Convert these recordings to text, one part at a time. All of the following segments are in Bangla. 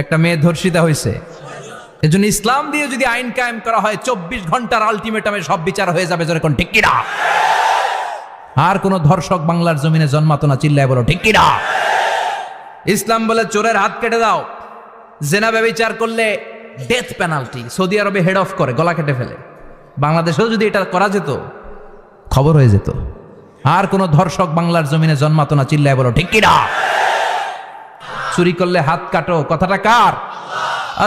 একটা মেয়ে ধর্ষিতা হয়েছে, এজন্য ইসলাম দিয়ে যদি আইন কায়েম করা হয় 24 ঘন্টার আলটিমেটামে সব বিচার হয়ে যাবে, যেরকম ঠিক কিনা? আর কোন ধর্ষক বাংলার জমিনে জন্মাতো না, চিল্লায় বলো ঠিক কিনা? ইসলাম বলে চোরের হাত কেটে দাও, জেনা ব্যভিচার করলে ডেথ পেনাল্টি। সৌদি আরবে হেড অফ করে, গলা কেটে ফেলে। বাংলাদেশেও যদি এটা করা যেত, খবর হয়ে যেত। আর কোন ধর্ষক বাংলার জমিনে জন্মাতো না, চিল্লায় বলো ঠিক কিনা? চুরি করলে হাত কাটো, কথাটা কার?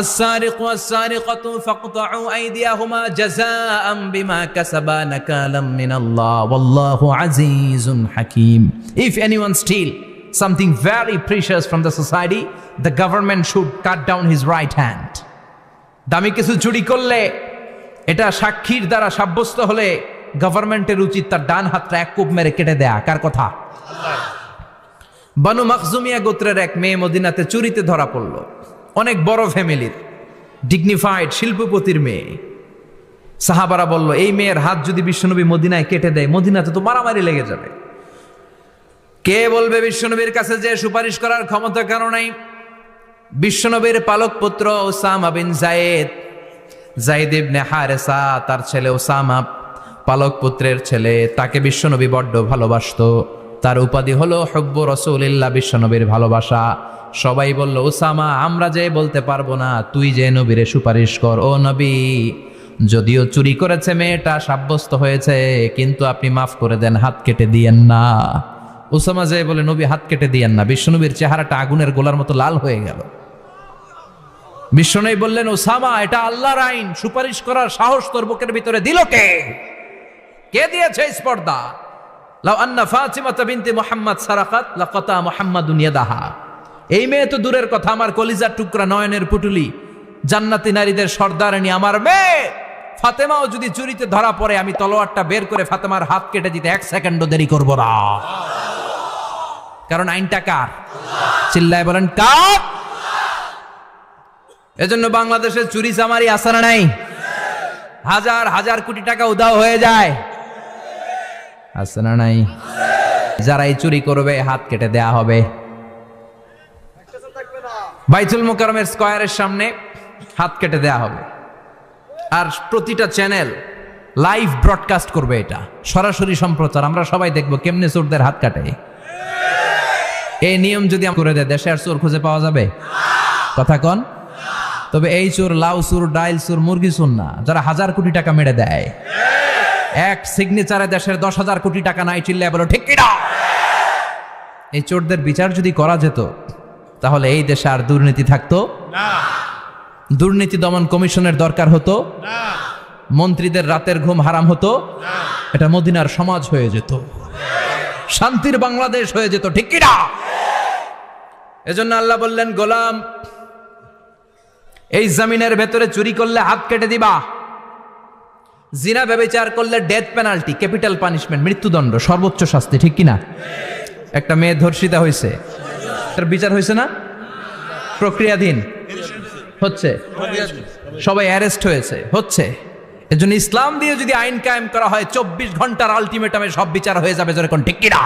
السارق والسارقة فاقطعوا أيديهما جزاء بما كسبا نكالا من الله والله عزيز حكيم. If anyone steal something very precious from the society, the government should cut down his right hand. দামি কিছু চুরি করলে, এটা সাক্ষীর দ্বারা সাব্যস্ত হলে গভর্নমেন্টের উচিত তার ডান হাতটা এক কোপ মেরে কেটে দেয়া। কার কথা? বানু মাখজুমিয়া গোত্রের এক মেয়ে মদিনাতে চুরিতে ধরা পড়ল। অনেক বড় ফ্যামিলির, ডিগনিফাইড শিল্পপতির মেয়ে। সাহাবারা বলল, এই মেয়ের হাত যদি বিশ্বনবী মদিনায় কেটে দেয়, মদিনাতে তো মারামারি লেগে যাবে। কে বলবে বিশ্বনবীর কাছে যে সুপারিশ করার ক্ষমতা কারো নাই? বিশ্বনবীর পালক পুত্র উসামা বিন যায়েদ ইবনে হারেসা, তার ছেলে উসামা পালক পুত্রের ছেলে, তাকে বিশ্বনবী বড্ড ভালোবাসতো। তার উপাধি হলো হুব্বু রাসূলিল্লাহ, বিশ্বনবীর ভালোবাসা। সবাই বলল, উসামা, আমরা যে বলতে পারবো না, তুই যে নবীরে সুপারিশ কর। ও নবী, যদিও চুরি করেছে মেয়েটা, সাব্যস্ত হয়েছে, কিন্তু আপনি মাফ করে দেন, হাত কেটে দিয়েন না। উসামা যে বলে, নবী হাত কেটে দিয়েন না। বিশ্বনবীর চেহারাটা আগুনের গোলার মতো লাল হয়ে গেল। বিশ্বনবী বললেন, উসামা, এটা আল্লাহর আইন, সুপারিশ করার সাহস তোর বুকের ভিতরে দিল কে? কে দিয়েছে স্পর্ধা? লাউ আন্না ফাতিমা বিনতে মুহাম্মদ সারাকাত লাকাতা মুহাম্মাদুন ইয়াদাহা। এই মেয়ে তো দূরের কথা, আমার কলিজার টুকরা, নয়নের পুটুলি, জান্নাতি নারীদের সর্দারিনী আমার মেয়ে ফাতেমাও যদি চুরিতে ধরা পড়ে, আমি তলোয়ারটা বের করে ফাতেমার হাত কেটে দিতে 1 সেকেন্ডও দেরি করব না। কারণ আইনটা কার? চিল্লায় বলেন কার? এজন্য বাংলাদেশের চুরি চামারি আছে না নাই? হাজার হাজার কোটি টাকা উধাও হয়ে যায়, আছে না নাই? যারা এই চুরি করবে, হাত কেটে দেয়া হবে। বাইতুল মুকাররমের স্কয়ারের সামনে হাত কেটে দেয়া হবে। আর প্রতিটা চ্যানেল লাইভ ব্রডকাস্ট করবে, এটা সরাসরি সম্প্রচার। আমরা সবাই দেখবো কেমনে চোরদের হাত কাটে। এই নিয়ম যদি করে দেয়, দেশে আর চোর খুঁজে পাওয়া যাবে? কথা কন। তবে এই চোর লাউ চোর, ডাইল চোর, মুরগি চোর না, যারা 1000 কোটি টাকা মেরে দেয়। এক সিগনেচারে দেশের 10,000 কোটি টাকা নাই, চিল্লায় বলো ঠিক কিনা? এই চোরদের বিচার যদি করা যেত, তাহলে এই দেশে আর দুর্নীতি থাকতো না। দুর্নীতি দমন কমিশনের দরকার হতো না। মন্ত্রীদের রাতের ঘুম হারাম হতো না। এটা মদিনার সমাজ হয়ে যেত, শান্তির বাংলাদেশ হয়ে যেত, ঠিক কিনা? এজন্য আল্লাহ বললেন, গোলাম, এই জমিনের ভেতরে চুরি করলে হাত কেটে দিবা, জিনা ব্যভিচার করলে ডেথ পেনাল্টি, ক্যাপিটাল পানিশমেন্ট, মৃত্যুদণ্ড, সর্বোচ্চ শাস্তি, ঠিক কিনা? একটা মেয়ে ধর্ষিতা হয়েছে, তার বিচার হয়েছে না? প্রক্রিয়াধীন হচ্ছে, সবাই অ্যারেস্ট হয়েছে, হচ্ছে। এজন্য ইসলাম দিয়ে যদি আইন কায়েম করা হয়, 24 ঘন্টার আলটিমেটামে সব বিচার হয়ে যাবে, যেরকম ঠিক কিনা?